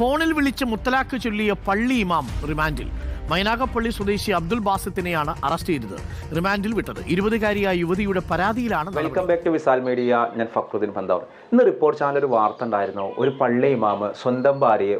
ഫോണിൽ വിളിച്ച് മുത്തലാഖ് ചൊല്ലിയ പള്ളി ഇമാം റിമാൻഡിൽ. മൈനാഗപ്പള്ളി സ്വദേശി അബ്ദുൽ ബാസിത്തിനെയാണ് അറസ്റ്റ് ചെയ്തത്, റിമാൻഡിൽ വിട്ടത്. 20-കാരിയായ യുവതിയുടെ പരാതിയിലാണ്. Welcome back to Visal media. ഞാൻ ഫക്രുദ്ദീൻ പന്താവൂർ. ഇന്ന് റിപ്പോർട്ട് ചാനൽ ഒരു വാർത്ത ഉണ്ടായിരുന്നു. ഒരു പള്ളി ഇമാമ് സ്വന്തം ഭാര്യയെ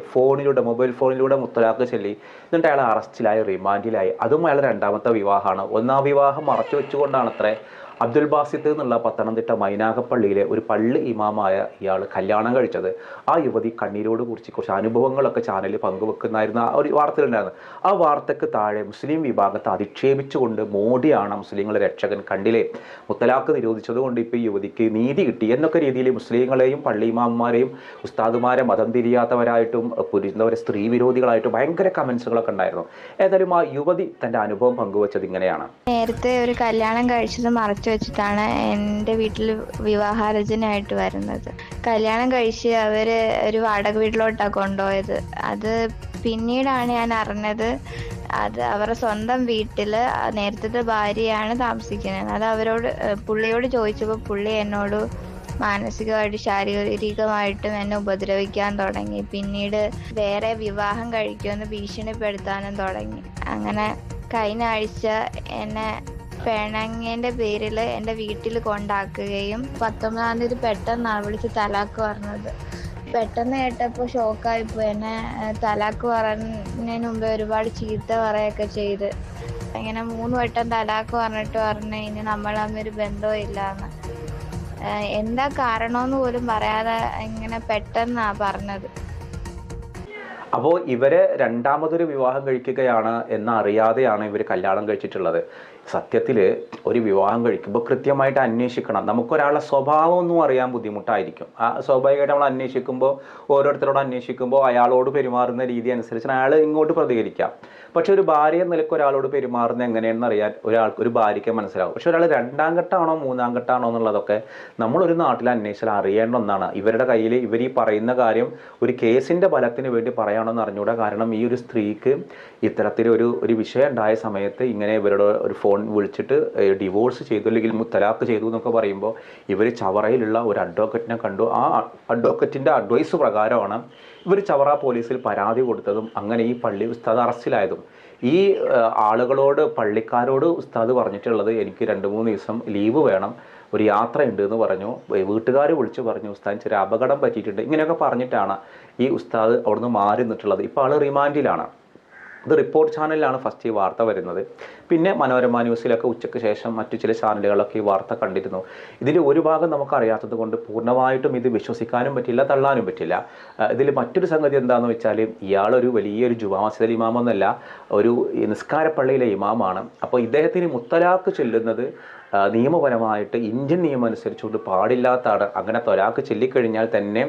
മൊബൈൽ ഫോണിലൂടെ മുത്തലാഖ് ചൊല്ലി, എന്നിട്ട് അയാൾ അറസ്റ്റിലായി, റിമാൻഡിലായി. അതും അയാൾ രണ്ടാമത്തെ വിവാഹമാണ്. ഒന്നാം വിവാഹം മറച്ചു വെച്ചുകൊണ്ടാണ് അത്രേ അബ്ദുൽ ബാസിത്ത് എന്നുള്ള പത്തനംതിട്ട മൈനാഗപ്പള്ളിയിലെ ഒരു പള്ളി ഇമാമായ ഇയാൾ കല്യാണം കഴിച്ചത്. ആ യുവതി കണ്ണീരോട് കുറിച്ച് കുറച്ച് അനുഭവങ്ങളൊക്കെ ചാനലിൽ പങ്കുവെക്കുന്നായിരുന്ന ഒരു വാർത്തയിലുണ്ടായിരുന്നു. ആ വാർത്തയ്ക്ക് താഴെ മുസ്ലിം വിഭാഗത്തെ അധിക്ഷേപിച്ചുകൊണ്ട് മോഡിയാണ് മുസ്ലിങ്ങളെ രക്ഷകൻ, കണ്ടില്ലേ, മുത്തലാഖ് നിരോധിച്ചതുകൊണ്ട് ഇപ്പോൾ ഈ യുവതിക്ക് നീതി കിട്ടി എന്നൊക്കെ രീതിയിൽ മുസ്ലിങ്ങളെയും പള്ളി ഇമാമാരെയും ഉസ്താദുമാരെ മതം തിരിയാത്തവരായിട്ടും പുരുന്നവരെ സ്ത്രീ വിരോധികളായിട്ടും ഭയങ്കര കമൻസുകളൊക്കെ ഉണ്ടായിരുന്നു. ഏതായാലും ആ യുവതി തൻ്റെ അനുഭവം പങ്കുവച്ചത് ഇങ്ങനെയാണ്. നേരത്തെ ഒരു കല്യാണം കഴിച്ചത് മറച്ചു വെച്ചിട്ടാണ് എൻ്റെ വീട്ടിൽ വിവാഹാലോചനയായിട്ട് വരുന്നത്. കല്യാണം കഴിച്ച് അവര് ഒരു വാടക വീട്ടിലോട്ടാണ് കൊണ്ടുപോയത്. അത് പിന്നീടാണ് ഞാൻ അറിഞ്ഞത്. അത് അവരുടെ സ്വന്തം വീട്ടിൽ നേരത്തെ ഭാര്യയാണ് താമസിക്കുന്നത്. അത് പുള്ളിയോട് ചോദിച്ചപ്പോൾ പുള്ളി എന്നോട് മാനസികമായിട്ടും ശാരീരികമായിട്ടും എന്നെ ഉപദ്രവിക്കാൻ തുടങ്ങി. പിന്നീട് വേറെ വിവാഹം കഴിക്കുമെന്ന് ഭീഷണിപ്പെടുത്താനും തുടങ്ങി. അങ്ങനെ കഴിഞ്ഞ ആഴ്ച എന്നെ പിണങ്ങിയതിൻ്റെ പേരിൽ എൻ്റെ വീട്ടിൽ കൊണ്ടാക്കുകയും 19-ാം തീയതി പെട്ടെന്നാണ് വിളിച്ച് തലാക്ക് പറഞ്ഞത്. പെട്ടെന്ന് കേട്ടപ്പോൾ ഷോക്കായിപ്പോയി. എന്നെ തലാക്ക് പറഞ്ഞതിന് മുമ്പേ ഒരുപാട് ചീത്ത പറയുകയൊക്കെ ചെയ്ത്, ഇങ്ങനെ 3 വട്ടം തലാക്ക് പറഞ്ഞിട്ട് പറഞ്ഞു ഇനി നമ്മൾ തമ്മിൽ ബന്ധമില്ലാന്ന്. എന്താ കാരണമെന്ന് പോലും പറയാതെ ഇങ്ങനെ പെട്ടെന്നാണ് പറഞ്ഞത്. അപ്പോൾ ഇവരെ രണ്ടാമതൊരു വിവാഹം കഴിക്കുകയാണ് എന്നറിയാതെയാണ് ഇവർ കല്യാണം കഴിച്ചിട്ടുള്ളത്. സത്യത്തിൽ ഒരു വിവാഹം കഴിക്കുമ്പോൾ കൃത്യമായിട്ട് അന്വേഷിക്കണം. നമുക്കൊരാളുടെ സ്വഭാവം ഒന്നും അറിയാൻ ബുദ്ധിമുട്ടായിരിക്കും. ആ സ്വാഭാവികമായിട്ട് നമ്മൾ അന്വേഷിക്കുമ്പോൾ, ഓരോരുത്തരോട് അന്വേഷിക്കുമ്പോൾ അയാളോട് പെരുമാറുന്ന രീതി അനുസരിച്ച് അയാൾ ഇങ്ങോട്ട് പ്രതികരിക്കാം. പക്ഷെ ഒരു ഭാര്യ നിലയ്ക്ക് ഒരാളോട് പെരുമാറുന്നത് എങ്ങനെയാണെന്ന് അറിയാൻ ഒരു ഭാര്യയ്ക്ക് മനസ്സിലാവും. പക്ഷെ ഒരാൾ 2ാം ഘട്ടമാണോ 3ാം ഘട്ടമാണോ എന്നുള്ളതൊക്കെ നമ്മളൊരു നാട്ടിൽ അന്വേഷിച്ചാൽ അറിയേണ്ട ഒന്നാണ്. ഇവരുടെ കയ്യിൽ ഇവർ ഈ പറയുന്ന കാര്യം ഒരു കേസിൻ്റെ ബലത്തിന് വേണ്ടി പറയാണമെന്ന് അറിഞ്ഞൂടാ. കാരണം ഈ ഒരു സ്ത്രീക്ക് ഇത്തരത്തിലൊരു വിഷയം ഉണ്ടായ സമയത്ത് ഇങ്ങനെ ഇവരുടെ ഒരു ഫോൺ വിളിച്ചിട്ട് ഡിവോഴ്സ് ചെയ്തു അല്ലെങ്കിൽ മുത്തലാഖ് ചെയ്തു എന്നൊക്കെ പറയുമ്പോൾ ഇവർ ചവറയിലുള്ള ഒരു അഡ്വക്കറ്റിനെ കണ്ടു. ആ അഡ്വക്കറ്റിൻ്റെ അഡ്വൈസ് പ്രകാരമാണ് ഇവർ ചവറ പോലീസിൽ പരാതി കൊടുത്തതും അങ്ങനെ ഈ പള്ളി ഉസ്താദ് അറസ്റ്റിലായതും. ഈ ആളുകളോട്, പള്ളിക്കാരോട് ഉസ്താദ് പറഞ്ഞിട്ടുള്ളത് എനിക്ക് 2-3 ദിവസം ലീവ് വേണം, ഒരു യാത്രയുണ്ട് എന്ന് പറഞ്ഞു. വീട്ടുകാർ വിളിച്ച് പറഞ്ഞു ഉസ്താദ് ചെറിയ അപകടം പറ്റിയിട്ടുണ്ട്, ഇങ്ങനെയൊക്കെ പറഞ്ഞിട്ടാണ് ഈ ഉസ്താദ് അവിടുന്ന് മാറി നിന്നിട്ടുള്ളത്. ഇപ്പോൾ ആൾ റിമാൻഡിലാണ്. ഇത് റിപ്പോർട്ട് ചാനലിലാണ് ഫസ്റ്റ് ഈ വാർത്ത വരുന്നത്. പിന്നെ മനോരമ ന്യൂസിലൊക്കെ ഉച്ചയ്ക്ക് ശേഷം മറ്റു ചില ചാനലുകളൊക്കെ ഈ വാർത്ത കണ്ടിരുന്നു. ഇതിൻ്റെ ഒരു ഭാഗം നമുക്കറിയാത്തത് കൊണ്ട് പൂർണ്ണമായിട്ടും ഇത് വിശ്വസിക്കാനും പറ്റില്ല, തള്ളാനും പറ്റില്ല. ഇതിൽ മറ്റൊരു സംഗതി എന്താണെന്ന് വെച്ചാൽ ഇയാളൊരു വലിയൊരു ജുമാ മസ്ജിദ് ഇമാമൊന്നല്ല, ഒരു നിസ്കാരപ്പള്ളിയിലെ ഇമാമാണ്. അപ്പോൾ ഇദ്ദേഹത്തിന് മുത്തലാഖ് ചൊല്ലുന്നത് നിയമപരമായിട്ട് ഇന്ത്യൻ നിയമം അനുസരിച്ചുകൊണ്ട് പാടില്ലാത്തതാണ്. അങ്ങനെ തൊലാഖ് ചൊല്ലിക്കഴിഞ്ഞാൽ തന്നെ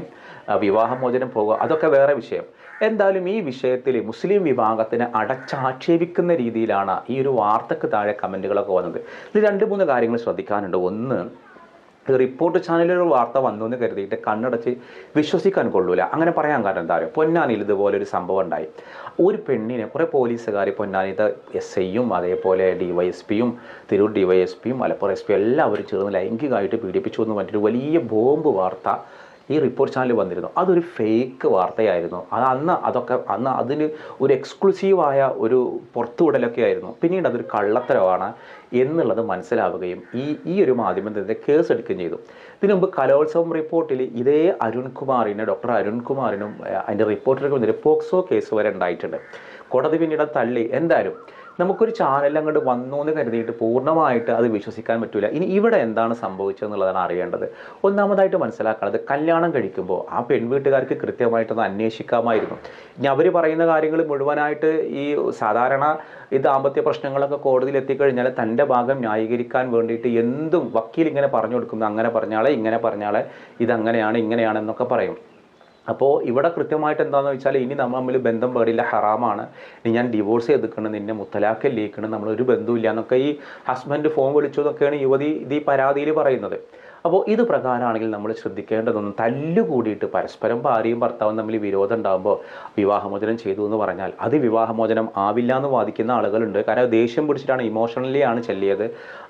വിവാഹമോചനം പോകുക, അതൊക്കെ വേറെ വിഷയം. എന്തായാലും ഈ വിഷയത്തിൽ മുസ്ലിം വിഭാഗത്തിനെ അടച്ചാക്ഷേപിക്കുന്ന രീതിയിലാണ് ഈ ഒരു വാർത്തക്ക് താഴെ കമൻറ്റുകളൊക്കെ വന്നത്. ഇതിൽ 2-3 കാര്യങ്ങൾ ശ്രദ്ധിക്കാനുണ്ട്. ഒന്ന്, റിപ്പോർട്ട് ചാനലിലൊരു വാർത്ത വന്നു എന്ന് കരുതിയിട്ട് കണ്ണടച്ച് വിശ്വസിക്കാൻ കൊള്ളൂല. അങ്ങനെ പറയാൻ കാരണം എന്താ പറയുക, പൊന്നാനിയിൽ ഇതുപോലൊരു സംഭവം ഉണ്ടായി. ഒരു പെണ്ണിനെ കുറേ പോലീസുകാർ, പൊന്നാനിത്തെ SI-യും അതേപോലെ DYSP-യും തിരൂർ DYSP-യും മലപ്പുറം SP എല്ലാവരും ചേർന്ന് ലൈംഗികമായിട്ട് പീഡിപ്പിച്ചു എന്ന് പറഞ്ഞിട്ട് വലിയ ബോംബ് വാർത്ത ഈ റിപ്പോർട്ട് ചാനൽ വന്നിരുന്നു. അതൊരു ഫേക്ക് വാർത്തയായിരുന്നു. അന്ന് അതിന് ഒരു എക്സ്ക്ലൂസീവായ ഒരു പുറത്തുവിടലൊക്കെ ആയിരുന്നു. പിന്നീട് അതൊരു കള്ളത്തരമാണ് എന്നുള്ളത് മനസ്സിലാവുകയും ഈ ഒരു മാധ്യമത്തിൻ്റെ കേസ് എടുക്കുകയും ചെയ്തു. ഇതിനു മുമ്പ് കലോത്സവം റിപ്പോർട്ടിൽ ഇതേ ഡോക്ടർ അരുൺകുമാറിനും അതിൻ്റെ റിപ്പോർട്ടിലേക്ക് പോക്സോ കേസ് വരെ ഉണ്ടായിട്ടുണ്ട്. കോടതി പിന്നീട് തള്ളി. എന്തായാലും നമുക്കൊരു ചാനൽ അങ്ങോട്ട് വന്നു എന്ന് കരുതിയിട്ട് പൂർണ്ണമായിട്ട് അത് വിശ്വസിക്കാൻ പറ്റില്ല. ഇനി ഇവിടെ എന്താണ് സംഭവിച്ചതെന്നുള്ളതാണ് അറിയേണ്ടത്. ഒന്നാമതായിട്ട് മനസ്സിലാക്കേണ്ടത്, കല്യാണം കഴിക്കുമ്പോൾ ആ പെൺവീട്ടുകാർക്ക് കൃത്യമായിട്ടൊന്ന് അന്വേഷിക്കാമായിരുന്നു. ഇനി അവർ പറയുന്ന കാര്യങ്ങൾ മുഴുവനായിട്ട് ഈ സാധാരണ ഈ ദാമ്പത്യ പ്രശ്നങ്ങളൊക്കെ കോടതിയിൽ എത്തിക്കഴിഞ്ഞാൽ തൻ്റെ ഭാഗം ന്യായീകരിക്കാൻ വേണ്ടിയിട്ട് എന്തും വക്കീൽ ഇങ്ങനെ പറഞ്ഞു കൊടുക്കുന്നു, അങ്ങനെ പറഞ്ഞാളെ ഇങ്ങനെ പറഞ്ഞാളെ ഇതങ്ങനെയാണ് ഇങ്ങനെയാണെന്നൊക്കെ പറയും. അപ്പോൾ ഇവിടെ കൃത്യമായിട്ട് എന്താണെന്ന് വെച്ചാൽ ഇനി നമ്മൾ തമ്മിൽ ബന്ധം പാടില്ല, ഹറാമാണ്, ഇനി ഞാൻ ഡിവോഴ്സ് ചെയ്തിക്കണം, നിന്നെ മുത്തലാഖല്ലേക്കണം, നമ്മളൊരു ബന്ധമില്ല എന്നൊക്കെ ഈ ഹസ്ബൻഡ് ഫോൺ വിളിച്ചു എന്നൊക്കെയാണ് യുവതി ഈ പരാതിയിൽ പറയുന്നത്. അപ്പോൾ ഇത് പ്രകാരമാണെങ്കിൽ നമ്മൾ ശ്രദ്ധിക്കേണ്ടതൊന്നും തല്ലുകൂടിയിട്ട് പരസ്പരം ഭാര്യയും ഭർത്താവും തമ്മിൽ വിരോധം ഉണ്ടാകുമ്പോൾ വിവാഹമോചനം ചെയ്തു എന്ന് പറഞ്ഞാൽ അത് വിവാഹമോചനം ആവില്ല എന്ന് വാദിക്കുന്ന ആളുകളുണ്ട്. കാരണം ദേഷ്യം പിടിച്ചിട്ടാണ്, ഇമോഷണലി ആണ് ചെല്ലിയത്,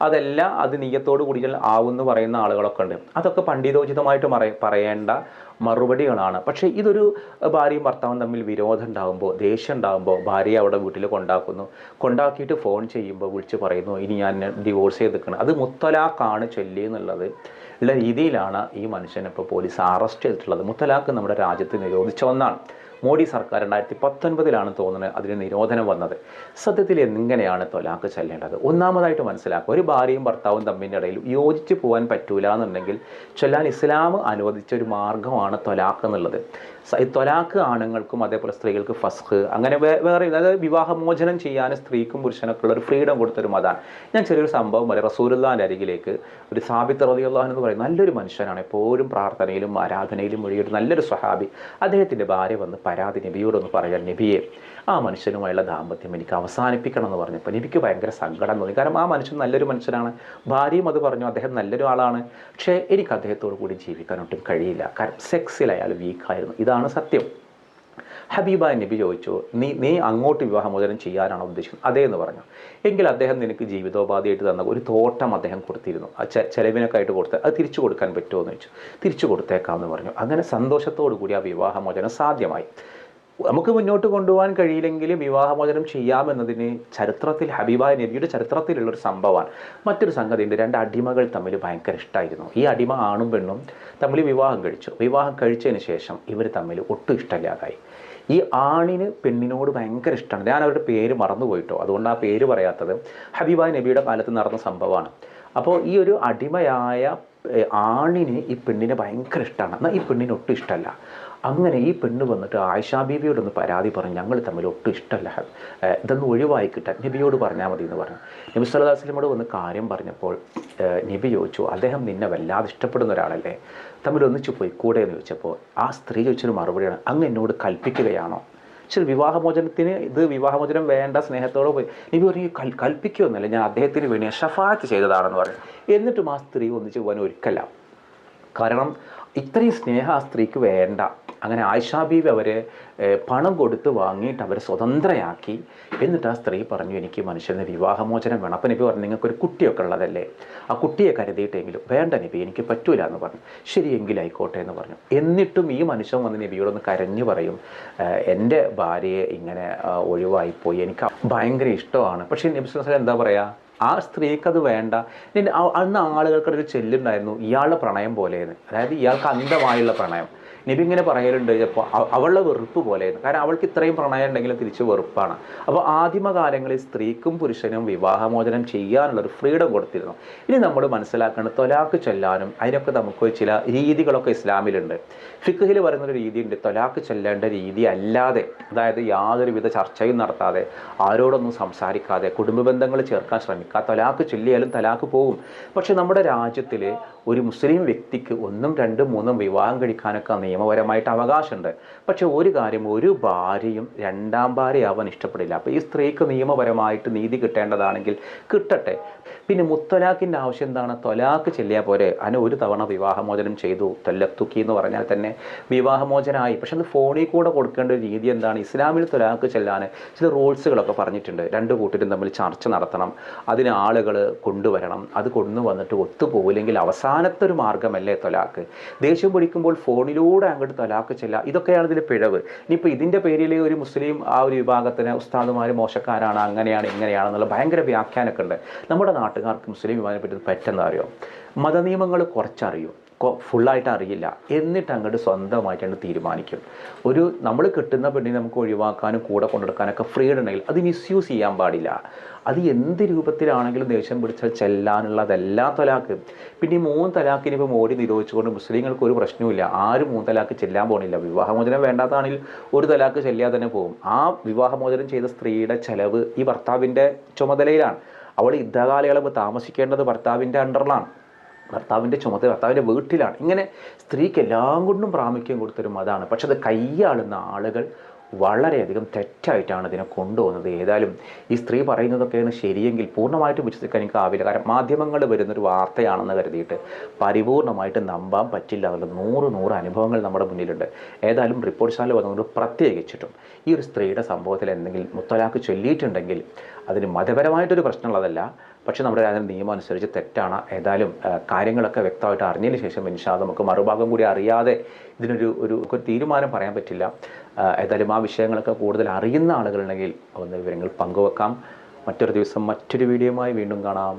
അതല്ല അത് നീയത്തോട് കൂടി ആവുമെന്ന് പറയുന്ന ആളുകളൊക്കെ ഉണ്ട്. അതൊക്കെ പണ്ഡിതോചിതമായിട്ട് പറയേണ്ട മറുപടികളാണ്. പക്ഷേ ഇതൊരു ഭാര്യയും ഭർത്താവും തമ്മിൽ വിരോധം ഉണ്ടാകുമ്പോൾ, ദേഷ്യം ഉണ്ടാകുമ്പോൾ ഭാര്യയെ അവിടെ വീട്ടിൽ കൊണ്ടാക്കിയിട്ട് ഫോൺ ചെയ്യുമ്പോൾ വിളിച്ച് പറയുന്നു ഇനി ഞാൻ ഡിവോഴ്സ് ചെയ്തിരിക്കണം, അത് മുത്തലാഖാണ് ചൊല്ലിയെന്നുള്ളത് ഉള്ള രീതിയിലാണ് ഈ മനുഷ്യനെ ഇപ്പോൾ പോലീസ് അറസ്റ്റ് ചെയ്തിട്ടുള്ളത്. മുത്തലാഖ് നമ്മുടെ രാജ്യത്ത് നിരോധിച്ച ഒന്നാണ്. മോഡി സർക്കാർ 2019 തോന്നുന്നത് അതിന് നിരോധനം വന്നത്. സത്യത്തിൽ എങ്ങനെയാണ് തൊലാക്ക് ചൊല്ലേണ്ടത്? ഒന്നാമതായിട്ട് മനസ്സിലാക്കുക, ഒരു ഭാര്യയും ഭർത്താവും തമ്മിൻ്റെ ഇടയിൽ യോജിച്ച് പോകാൻ പറ്റൂല എന്നുണ്ടെങ്കിൽ ചൊല്ലാൻ ഇസ്ലാം അനുവദിച്ച ഒരു മാർഗ്ഗമാണ് തൊലാക്ക് എന്നുള്ളത്. തൊലാക്ക് ആണുങ്ങൾക്കും അതേപോലെ സ്ത്രീകൾക്ക് ഫസ്ഖ്, അങ്ങനെ വേറെ, അതായത് വിവാഹമോചനം ചെയ്യാൻ സ്ത്രീക്കും പുരുഷനൊക്കെ ഉള്ള ഒരു ഫ്രീഡം കൊടുത്തൊരു മതമാണ്. ഞാൻ ചെറിയൊരു സംഭവം പറയാം. റസൂലുള്ളാഹിൻ്റെ അരികിലേക്ക് ഒരു സാബിത്ത് റളിയല്ലാഹു അൻഹു എന്ന് പറയുന്ന നല്ലൊരു മനുഷ്യനാണ്, എപ്പോഴും പ്രാർത്ഥനയിലും ആരാധനയിലും വഴിയൊരു നല്ലൊരു സ്വഹാബി. അദ്ദേഹത്തിൻ്റെ ഭാര്യ വന്ന് പരാതി നബിയോടൊന്ന് പറയാൻ, നബിയെ ആ മനുഷ്യനുമായുള്ള ദാമ്പത്യം എനിക്ക് അവസാനിപ്പിക്കണം എന്ന് പറഞ്ഞപ്പോൾ നബിക്ക് ഭയങ്കര സങ്കടം തോന്നി. കാരണം ആ മനുഷ്യൻ നല്ലൊരു മനുഷ്യനാണ്, ഭാര്യയും അത് പറഞ്ഞു, അദ്ദേഹം നല്ലൊരു ആളാണ്. പക്ഷേ എനിക്ക് അദ്ദേഹത്തോടു കൂടി ജീവിക്കാനൊട്ടും കഴിയില്ല, കാരണം സെക്സിൽ അയാൾ വീക്കായിരുന്നു. ഇതാണ് സത്യം. ഹബീബായ നബി ചോദിച്ചു, നീ അങ്ങോട്ട് വിവാഹമോചനം ചെയ്യാനാണോ ഉദ്ദേശിക്കുന്നത്? അതേ എന്ന് പറഞ്ഞു. എങ്കിൽ അദ്ദേഹം നിനക്ക് ജീവിതോപാധിയായിട്ട് തന്ന ഒരു തോട്ടം അദ്ദേഹം കൊടുത്തിരുന്നു, ചെലവിനൊക്കെ ആയിട്ട് കൊടുത്ത്, അത് തിരിച്ചു കൊടുക്കാൻ പറ്റുമോ എന്ന് ചോദിച്ചു. തിരിച്ചു കൊടുത്തേക്കാമെന്ന് പറഞ്ഞു. അങ്ങനെ സന്തോഷത്തോടു കൂടി ആ വിവാഹമോചനം സാധ്യമായി. നമുക്ക് മുന്നോട്ട് കൊണ്ടുപോകാൻ കഴിയില്ലെങ്കിൽ വിവാഹമോചനം ചെയ്യാമെന്നതിന് ചരിത്രത്തിൽ, ഹബീബായ നബിയുടെ ചരിത്രത്തിലുള്ളൊരു സംഭവമാണ്. മറ്റൊരു സംഗതിയുണ്ട്, 2 അടിമകൾ തമ്മിൽ ഭയങ്കര ഇഷ്ടമായിരുന്നു. ഈ അടിമ ആണും പെണ്ണും തമ്മിൽ വിവാഹം കഴിച്ചു. വിവാഹം കഴിച്ചതിന് ശേഷം ഇവർ തമ്മിൽ ഒട്ടും ഇഷ്ടമില്ലാതായി. ഈ ആണിന് പെണ്ണിനോട് ഭയങ്കര ഇഷ്ടമാണ്. ഞാൻ അവരുടെ പേര് മറന്നുപോയിട്ടോ, അതുകൊണ്ട് ആ പേര് പറയാത്തത്. ഹബീബായ നബിയുടെ കാലത്ത് നടന്ന സംഭവമാണ്. അപ്പോൾ ഈ ഒരു അടിമയായ ആണിന് ഈ പെണ്ണിനെ ഭയങ്കര ഇഷ്ടമാണ്, എന്നാൽ ഈ പെണ്ണിന് ഒട്ടും ഇഷ്ടമല്ല. അങ്ങനെ ഈ പെണ്ണ് വന്നിട്ട് ആയിഷാ ബീവിയോടൊന്ന് പരാതി പറഞ്ഞു, ഞങ്ങൾ തമ്മിൽ ഒട്ടും ഇഷ്ടമല്ല, ഇതൊന്ന് ഒഴിവായി കിട്ടാൻ നബിയോട് പറഞ്ഞാൽ മതി എന്ന് പറഞ്ഞു. നബി സല്ലല്ലാഹു അലൈഹി വസല്ലമയോട് വന്ന് കാര്യം പറഞ്ഞപ്പോൾ നബി ചോദിച്ചു, അദ്ദേഹം നിന്നെ വല്ലാതെ ഇഷ്ടപ്പെടുന്ന ഒരാളല്ലേ, തമ്മിൽ ഒന്നിച്ചു പോയി കൂടെ എന്ന് ചോദിച്ചപ്പോൾ ആ സ്ത്രീ ചോദിച്ചൊരു മറുപടിയാണ്, അങ്ങ് എന്നോട് കൽപ്പിക്കുകയാണോ? ശരി, വിവാഹമോചനം വേണ്ട, സ്നേഹത്തോടെ പോയി. നബി പറഞ്ഞു, കൽപ്പിക്കുമെന്നല്ല, ഞാൻ അദ്ദേഹത്തിന് വേണ്ടി ഷഫാഅത്ത് ചെയ്തതാണെന്ന് പറഞ്ഞു. എന്നിട്ടും ആ സ്ത്രീ ഒന്നിച്ച് പോകാൻ ഒരുക്കല്ല. കാരണം ഇത്രയും സ്നേഹം ആ സ്ത്രീക്ക് വേണ്ട. അങ്ങനെ ആയിഷാ ബീവി അവരെ പണം കൊടുത്ത് വാങ്ങിയിട്ട് അവരെ സ്വതന്ത്രയാക്കി. എന്നിട്ട് ആ സ്ത്രീ പറഞ്ഞു, എനിക്ക് മനുഷ്യന് വിവാഹമോചനം വേണം. അപ്പം നബി പറഞ്ഞു, നിങ്ങൾക്കൊരു കുട്ടിയൊക്കെ ഉള്ളതല്ലേ, ആ കുട്ടിയെ കരുതിയിട്ടെങ്കിലും. വേണ്ട നബി, എനിക്ക് പറ്റൂല എന്ന് പറഞ്ഞു. ശരിയെങ്കിൽ ആയിക്കോട്ടെ എന്ന് പറഞ്ഞു. എന്നിട്ടും ഈ മനുഷ്യൻ വന്ന് നബിയോടൊന്ന് കരഞ്ഞു പറയും, എൻ്റെ ഭാര്യയെ ഇങ്ങനെ ഒഴിവായിപ്പോയി, എനിക്ക് ഭയങ്കര ഇഷ്ടമാണ്. പക്ഷേ നബി സല്ലല്ലാഹു അലൈഹി വസല്ലം എന്താ പറയുക, ആ സ്ത്രീക്കത് വേണ്ട. അന്ന് ആളുകൾക്കൊരു ചെല്ലുണ്ടായിരുന്നു, ഇയാളുടെ പ്രണയം പോലെയെന്ന്, അതായത് ഇയാൾക്ക് അന്ധമായുള്ള പ്രണയം. നബി ഇങ്ങനെ പറയലുണ്ട്, അപ്പോൾ അവളുടെ വെറുപ്പ് പോലെയെന്ന്. കാരണം അവൾക്ക് ഇത്രയും പ്രണയം ഉണ്ടെങ്കിലും തിരിച്ച് വെറുപ്പാണ്. അപ്പോൾ ആദിമകാലങ്ങളിൽ സ്ത്രീക്കും പുരുഷനും വിവാഹമോചനം ചെയ്യാനുള്ളൊരു ഫ്രീഡം കൊടുത്തിരുന്നു. ഇനി നമ്മൾ മനസ്സിലാക്കേണ്ടത്, തൊലാക്ക് ചൊല്ലാനും അതിനൊക്കെ നമുക്ക് ചില രീതികളൊക്കെ ഇസ്ലാമിലുണ്ട്. ഫിഖ്ഹിൽ പറയുന്നൊരു രീതിയുണ്ട്, തൊലാക്ക് ചൊല്ലേണ്ട രീതി അല്ലാതെ, അതായത് യാതൊരുവിധ ചർച്ചയും നടത്താതെ, ആരോടൊന്നും സംസാരിക്കാതെ, കുടുംബ ബന്ധങ്ങൾ ചേർക്കാൻ ശ്രമിക്കുക. തൊലാക്ക് ചൊല്ലിയാലും തലാക്ക് പോകും. പക്ഷെ നമ്മുടെ രാജ്യത്തിൽ ഒരു മുസ്ലിം വ്യക്തിക്ക് 1, 2, 3 വിവാഹം കഴിക്കാനൊക്കെ നിയമപരമായിട്ട് അവകാശമുണ്ട്. പക്ഷെ ഒരു കാര്യം, ഒരു ഭാര്യയും 2ാം ഭാര്യയാവാൻ ഇഷ്ടപ്പെടില്ല. അപ്പോൾ ഈ സ്ത്രീക്ക് നിയമപരമായിട്ട് നീതി കിട്ടേണ്ടതാണെങ്കിൽ കിട്ടട്ടെ. പിന്നെ മുത്തലാഖിൻ്റെ ആവശ്യം എന്താണ്? തൊലാക്ക് ചെല്ലിയാൽ പോരെ. അതിന് ഒരു തവണ വിവാഹമോചനം ചെയ്തു, തൊല്ലത്തുക്കി എന്ന് പറഞ്ഞാൽ തന്നെ വിവാഹമോചനമായി. പക്ഷെ അത് ഫോണിൽ കൂടെ കൊടുക്കേണ്ട ഒരു രീതി എന്താണ്? ഇസ്ലാമിൽ തൊലാക്ക് ചെല്ലാൻ ചില റൂൾസുകളൊക്കെ പറഞ്ഞിട്ടുണ്ട്. 2 കൂട്ടരും തമ്മിൽ ചർച്ച നടത്തണം, അതിന് ആളുകൾ കൊണ്ടുവരണം, അത് കൊണ്ടുവന്നിട്ട് ഒത്തുപോയില്ലെങ്കിൽ അവസാനത്തെ ഒരു മാർഗ്ഗമല്ലേ തൊലാക്ക്. ദേഷ്യം പിടിക്കുമ്പോൾ ഫോണിലൂടെ അങ്ങോട്ട് തൊലാക്ക് ചെല്ലുക, ഇതൊക്കെയാണ് ഇതിൻ്റെ പിഴവ്. ഇനിയിപ്പോൾ ഇതിൻ്റെ പേരിൽ ഒരു മുസ്ലിം ആ ഒരു വിഭാഗത്തിന് ഉസ്താദുമാർ മോശക്കാരാണ്, അങ്ങനെയാണ് ഇങ്ങനെയാണെന്നുള്ള ഭയങ്കര വ്യാഖ്യാനമൊക്കെ ഉണ്ട്. നമ്മുടെ നാട്ടുകാർക്ക് മുസ്ലിം വിഭാഗത്തെ പറ്റി പെട്ടെന്ന് അറിയോ? മതനിയമങ്ങൾ കുറച്ചറിയും, ഫുള്ളായിട്ട് അറിയില്ല. എന്നിട്ട് അങ്ങോട്ട് സ്വന്തമായിട്ടാണ് തീരുമാനിക്കും. നമ്മൾ കിട്ടുന്ന പെണ്ണിനെ നമുക്ക് ഒഴിവാക്കാനും കൂടെ കൊണ്ടെടുക്കാനൊക്കെ ഫ്രീഡം ഉണ്ടെങ്കിൽ അത് മിസ്യൂസ് ചെയ്യാൻ പാടില്ല. അത് എന്ത് രൂപത്തിലാണെങ്കിലും ദേഷ്യം പിടിച്ചാൽ ചെല്ലാനുള്ളതെല്ലാം തൊലാക്ക്. പിന്നെ ഈ 3 തലാഖിന് ഇപ്പോൾ മോഡി നിരോധിച്ചുകൊണ്ട് മുസ്ലിങ്ങൾക്ക് ഒരു പ്രശ്നവുമില്ല. ആരും 3 തലാഖ് ചെല്ലാൻ പോകുന്നില്ല. വിവാഹമോചനം വേണ്ടാത്താണെങ്കിൽ 1 തലാഖ് ചെല്ലാതെ തന്നെ പോകും. ആ വിവാഹമോചനം ചെയ്ത സ്ത്രീയുടെ ചെലവ് ഈ ഭർത്താവിൻ്റെ ചുമതലയിലാണ്. അവൾ യുദ്ധകാലയളവ് താമസിക്കേണ്ടത് ഭർത്താവിൻ്റെ അണ്ടറിലാണ്, ഭർത്താവിൻ്റെ ചുമതല ഭർത്താവിൻ്റെ വീട്ടിലാണ്. ഇങ്ങനെ സ്ത്രീക്ക് എല്ലാം കൊണ്ടും പ്രാമുഖ്യം കൊടുത്തൊരു മതമാണ്. പക്ഷെ അത് കൈയാളുന്ന ആളുകൾ വളരെയധികം തെറ്റായിട്ടാണ് ഇതിനെ കൊണ്ടുപോകുന്നത്. ഏതായാലും ഈ സ്ത്രീ പറയുന്നതൊക്കെയാണ് ശരിയെങ്കിൽ പൂർണ്ണമായിട്ട് വിശ്വസിക്കാൻ എനിക്ക് ആവില്ല. കാരണം മാധ്യമങ്ങളിൽ വരുന്നൊരു വാർത്തയാണെന്ന് കരുതിയിട്ട് പരിപൂർണമായിട്ട് നമ്പാൻ പറ്റില്ല എന്നുള്ള 100 അനുഭവങ്ങൾ നമ്മുടെ മുന്നിലുണ്ട്. ഏതായാലും റിപ്പോർട്ട് ചാനൽ വന്നുകൊണ്ട് പ്രത്യേകിച്ചിട്ടും ഈ ഒരു സ്ത്രീയുടെ സംഭവത്തിൽ എന്തെങ്കിലും മുത്തലാഖ് ചൊല്ലിയിട്ടുണ്ടെങ്കിൽ അതിന് മതപരമായിട്ടൊരു പ്രശ്നമുള്ളതല്ല, പക്ഷേ നമ്മുടെ രാജ്യത്തെ നിയമം അനുസരിച്ച് തെറ്റാണ്. ഏതായാലും കാര്യങ്ങളൊക്കെ വ്യക്തമായിട്ട് അറിഞ്ഞതിന് ശേഷം ഇൻഷാ അല്ലാഹ് നമുക്ക് മറുഭാഗം കൂടി അറിയാതെ ഇതിനൊരു തീരുമാനം പറയാൻ പറ്റില്ല. ഏതായാലും ആ വിഷയങ്ങളൊക്കെ കൂടുതൽ അറിയുന്ന ആളുകളുണ്ടെങ്കിൽ ഒന്ന് വിവരങ്ങൾ പങ്കുവെക്കാം. മറ്റൊരു ദിവസം മറ്റൊരു വീഡിയോയുമായി വീണ്ടും കാണാം.